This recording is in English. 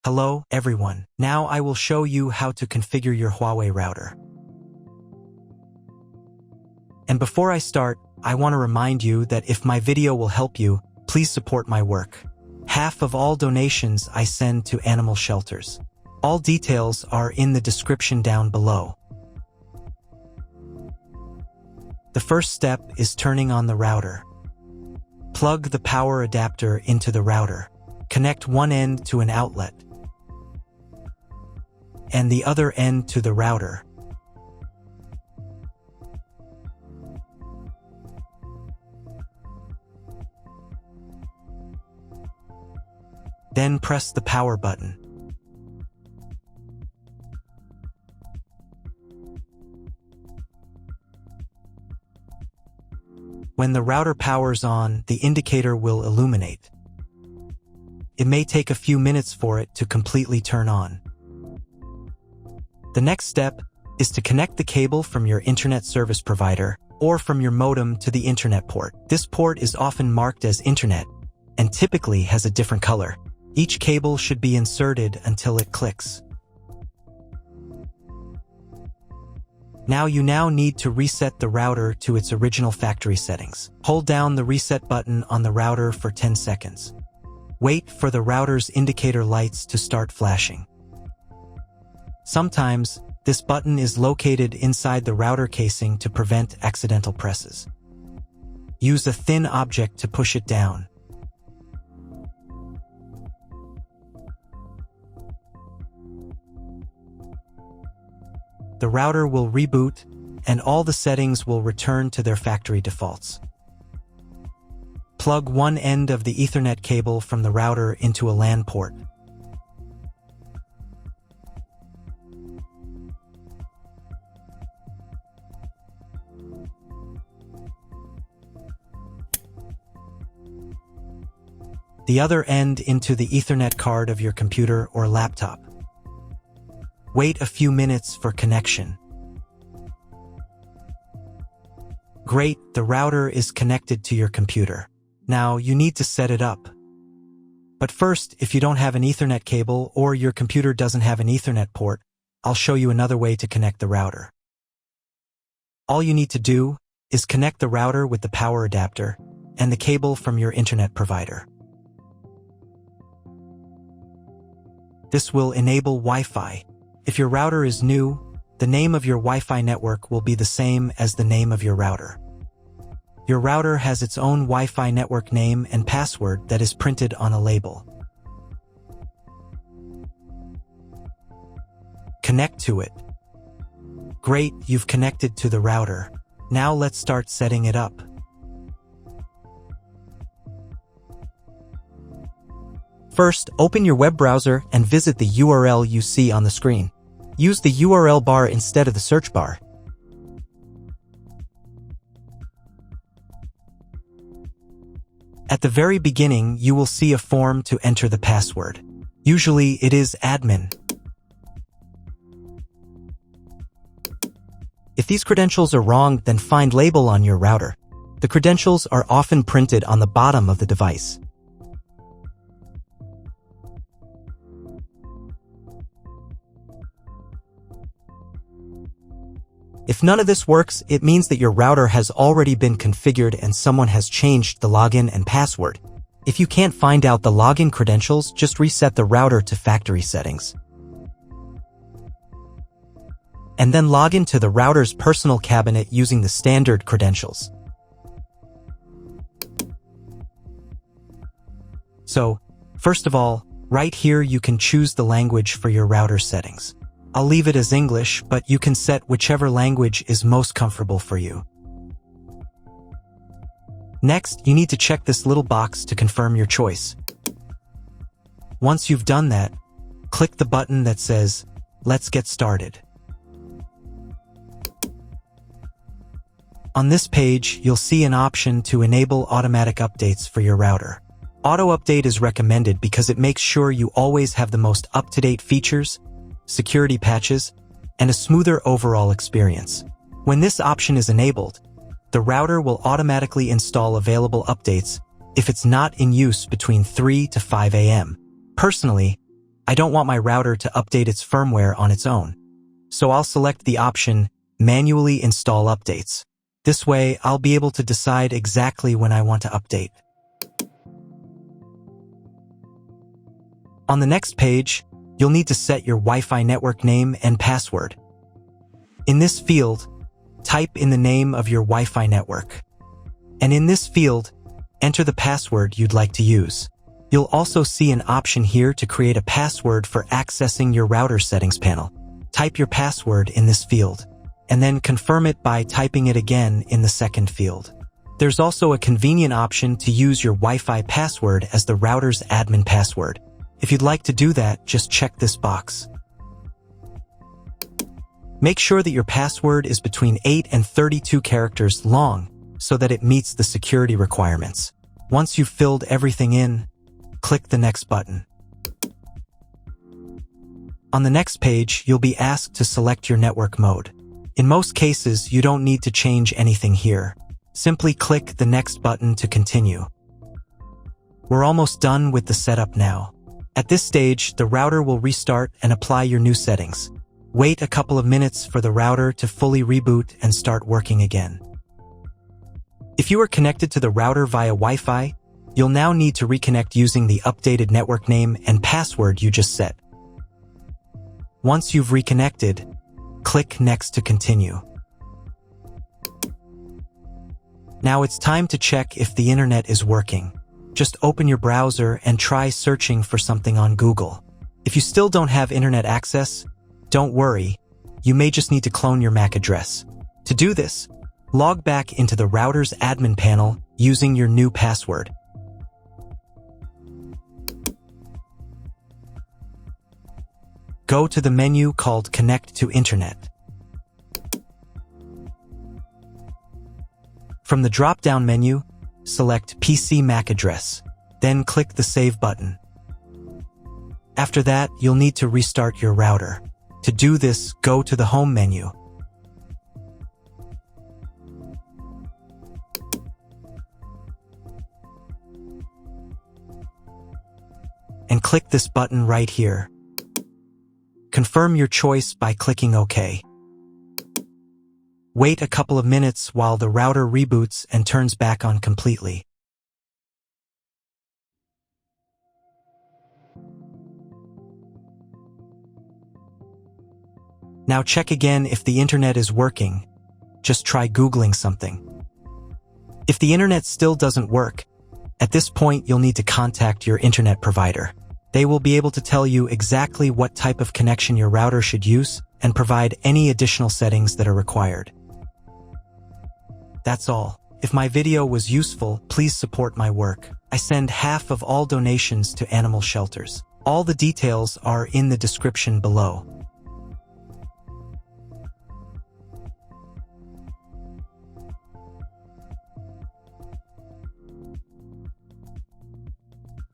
Hello, everyone. Now I will show you how to configure your Huawei router. And before I start, I want to remind you that if my video will help you, please support my work. Half of all donations I send to animal shelters. All details are in the description down below. The first step is turning on the router. Plug the power adapter into the router. Connect one end to an outlet and the other end to the router. Then press the power button. When the router powers on, the indicator will illuminate. It may take a few minutes for it to completely turn on. The next step is to connect the cable from your internet service provider or from your modem to the internet port. This port is often marked as internet and typically has a different color. Each cable should be inserted until it clicks. You now need to reset the router to its original factory settings. Hold down the reset button on the router for 10 seconds. Wait for the router's indicator lights to start flashing. Sometimes, this button is located inside the router casing to prevent accidental presses. Use a thin object to push it down. The router will reboot, and all the settings will return to their factory defaults. Plug one end of the Ethernet cable from the router into a LAN port. The other end into the Ethernet card of your computer or laptop. Wait a few minutes for connection. Great, the router is connected to your computer. Now you need to set it up. But first, if you don't have an Ethernet cable or your computer doesn't have an Ethernet port, I'll show you another way to connect the router. All you need to do is connect the router with the power adapter and the cable from your internet provider. This will enable Wi-Fi. If your router is new, the name of your Wi-Fi network will be the same as the name of your router. Your router has its own Wi-Fi network name and password that is printed on a label. Connect to it. Great, you've connected to the router. Now let's start setting it up. First, open your web browser and visit the URL you see on the screen. Use the URL bar instead of the search bar. At the very beginning, you will see a form to enter the password. Usually, it is admin. If these credentials are wrong, then find label on your router. The credentials are often printed on the bottom of the device. If none of this works, it means that your router has already been configured and someone has changed the login and password. If you can't find out the login credentials, just reset the router to factory settings. And then log into the router's personal cabinet using the standard credentials. So, first of all, right here you can choose the language for your router settings. I'll leave it as English, but you can set whichever language is most comfortable for you. Next, you need to check this little box to confirm your choice. Once you've done that, click the button that says, "Let's get started." On this page, you'll see an option to enable automatic updates for your router. Auto update is recommended because it makes sure you always have the most up-to-date features, security patches, and a smoother overall experience. When this option is enabled, the router will automatically install available updates if it's not in use between 3 to 5 a.m. Personally, I don't want my router to update its firmware on its own. So I'll select the option Manually Install Updates. This way, I'll be able to decide exactly when I want to update. On the next page, you'll need to set your Wi-Fi network name and password. In this field, type in the name of your Wi-Fi network. And in this field, enter the password you'd like to use. You'll also see an option here to create a password for accessing your router settings panel. Type your password in this field, and then confirm it by typing it again in the second field. There's also a convenient option to use your Wi-Fi password as the router's admin password. If you'd like to do that, just check this box. Make sure that your password is between 8 and 32 characters long so that it meets the security requirements. Once you've filled everything in, click the next button. On the next page, you'll be asked to select your network mode. In most cases, you don't need to change anything here. Simply click the next button to continue. We're almost done with the setup now. At this stage, the router will restart and apply your new settings. Wait a couple of minutes for the router to fully reboot and start working again. If you are connected to the router via Wi-Fi, you'll now need to reconnect using the updated network name and password you just set. Once you've reconnected, click Next to continue. Now it's time to check if the internet is working. Just open your browser and try searching for something on Google. If you still don't have internet access, don't worry, you may just need to clone your MAC address. To do this, log back into the router's admin panel using your new password. Go to the menu called Connect to Internet. From the drop-down menu, select PC MAC address, then click the Save button. After that, you'll need to restart your router. To do this, go to the Home menu. And click this button right here. Confirm your choice by clicking OK. Wait a couple of minutes while the router reboots and turns back on completely. Now check again if the internet is working. Just try Googling something. If the internet still doesn't work, at this point you'll need to contact your internet provider. They will be able to tell you exactly what type of connection your router should use and provide any additional settings that are required. That's all. If my video was useful, please support my work. I send half of all donations to animal shelters. All the details are in the description below.